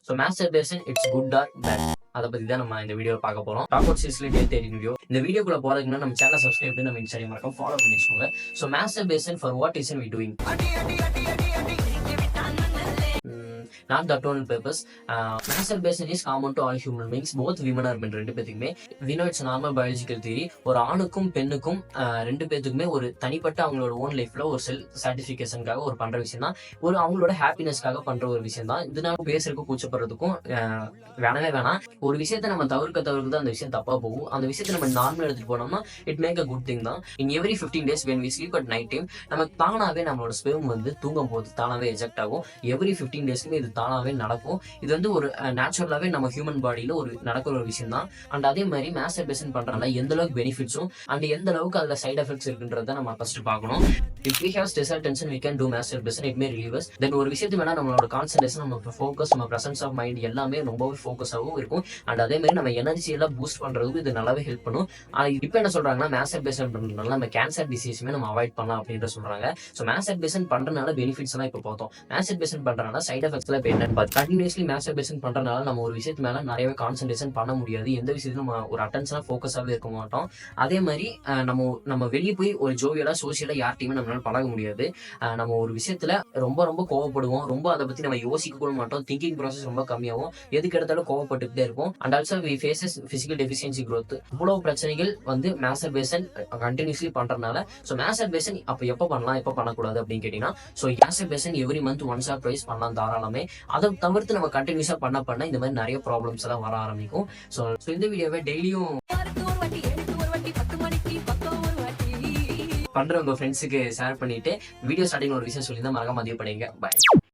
So masturbation it's good or bad, அதை பத்தி தான் நம்ம இந்த வீடியோ பார்க்க போறோம். டாக் அவுட் சீரிஸ்ல டே 13 வீடியோ. இந்த வீடியோக்குள்ள போறதுக்கு முன்னாடி நம்ம சேனலை சப்ஸ்கிரைப் பண்ணி நம்ம இன்ஸ்டாகிராம் மறக்காம ஃபாலோ பண்ணி வச்சுக்கோங்க. So masturbation for what reason we doing? Not that only purpose. Masturbation is common to all human beings, both women or men. ரெண்டு பேத்துக்குமே we know it's normal biological theory. ஒரு ஆணுக்கும் பெண்ணுக்கும் ரெண்டு பேத்துக்குமே ஒரு தனிப்பட்ட அவங்களோட ஓன் லைஃப்ல ஒரு செல்ஃப் சாட்டிஸ்பிகேஷனுக்காக ஒரு பண்ற விஷயம் தான், ஒரு அவங்களோட ஹாப்பினஸ்க்காக பண்ற ஒரு விஷயம் தான். இதனால பேசுறதுக்கும் கூச்சப்படுறதுக்கும் வேணவே வேணாம். ஒரு விஷயத்த நம்ம தவிர்க்க அந்த விஷயம் தப்பா போகும். அந்த விஷயத்தை நம்ம நார்மலா எடுத்துட்டு போனோம்னா it make a good thing தான். In every 15 days when we sleep at night time, நமக்கு தானாவே நம்மளோட ஸ்பெர்ம் வந்து தூங்கும் போது தானாவே எஜெக்ட் ஆகும். எவ்ரி 15 daysக்குமே இது தானாவே நடக்கும். இது வந்து ஒரு நேச்சுரலாவே நம்ம ஹியூமன் பாடியில ஒரு நடக்கிற ஒரு விஷயம் தான். அண்ட் அதே மாதிரி மாஸ்டர்பேஷன் பண்றதுனால எந்த அளவுக்கு பெனிஃபிட்ஸும் அண்ட் எந்த அளவுக்கு அதுல சைட் எஃபெக்ட்ஸ் இருக்குன்றத நம்ம ஃபர்ஸ்ட் பார்க்கணும். If we have stress or tension, we can do masturbation. It may relieve us. Then ஒரு விஷயத்து மேல நம்மளோட கான்சன்ட்ரேஷன், நம்ம ஃபோக்கஸ், நம்ம பிரசன்ஸ் ஆஃப் மைண்ட் எல்லாமே ரொம்பவே ஃபோக்கஸாகவும் இருக்கும். அண்ட் அதே மாதிரி நம்ம எனர்ஜி எல்லாம் பூஸ்ட் பண்றதுக்கு இது நல்லாவே ஹெல்ப் பண்ணும். இப்போ என்ன சொல்றாங்கன்னா மாஸ்டர்பேஷன் பண்றதுனால நம்ம கேன்சர் டிசீஸுமே நம்ம அவாய்ட் பண்ணலாம் அப்படின்ற சொல்றாங்க. ஸோ மாஸ்டர்பேஷன் பண்றதுனால பெனிஃபிட்ஸ் எல்லாம் இப்போ பார்த்தோம். மாஸ்டர்பேஷன் பண்றதுனால சைட் எஃபெக்ட்ஸ் எல்லாம் இப்போ என்னன்னு பார்த்து, கண்டினியூஸ்லி மாஸ்டர்பேஷன் பண்றதுனால நம்ம ஒரு விஷயத்து மேல நிறையவே கான்சன்ட்ரேஷன் பண்ண முடியாது. எந்த விஷயத்துல நம்ம ஒரு அட்டென்ஷனா ஃபோக்கஸாவே இருக்க மாட்டோம். அதே மாதிரி நம்ம வெளியே போய் ஒரு ஜோவியலா சோசியலா யார்ட்டையுமே நம்மளால பழக முடியாது. நம்ம ஒரு விஷயத்துல ரொம்ப ரொம்ப கோவப்படுவோம், ரொம்ப அதை பத்தி நம்ம யோசிக்க கூட மாட்டோம். திங்கிங் ப்ராசஸ் ரொம்ப கம்மியாகும், எதுக்கு எடுத்தாலும் கோவப்பட்டுக்கிட்டே இருக்கும். And also we faces physical deficiency growth. இவ்வளவு பிரச்சனைகள் வந்து மாஸ்டர்பேஷன் கண்டினியூஸ்லி பண்றதுனால. ஸோ மாஸ்டர்பேஷன் அப்ப எப்ப பண்ணலாம் எப்ப பண்ணக்கூடாது அப்படின்னு கேட்டீங்கன்னா, so masturbation every month once or twice பண்ணலாம் தாராளமே. அதை தவிர்த்து நம்ம கண்டினியூஸா பண்ண இந்த மாதிரி நிறைய ப்ராப்ளம்ஸ் எல்லாம் வர ஆரம்பிக்கும். ஸோ இந்த வீடியோவை டெய்லியும் பண்ற உங்க ஃப்ரெண்ட்ஸுக்கு ஷேர் பண்ணிட்டு வீடியோ ஸ்டார்டிங் ஒரு விஷயம் சொல்லி தான் மறக்காம பதிவு பண்ணுங்க. பாய்.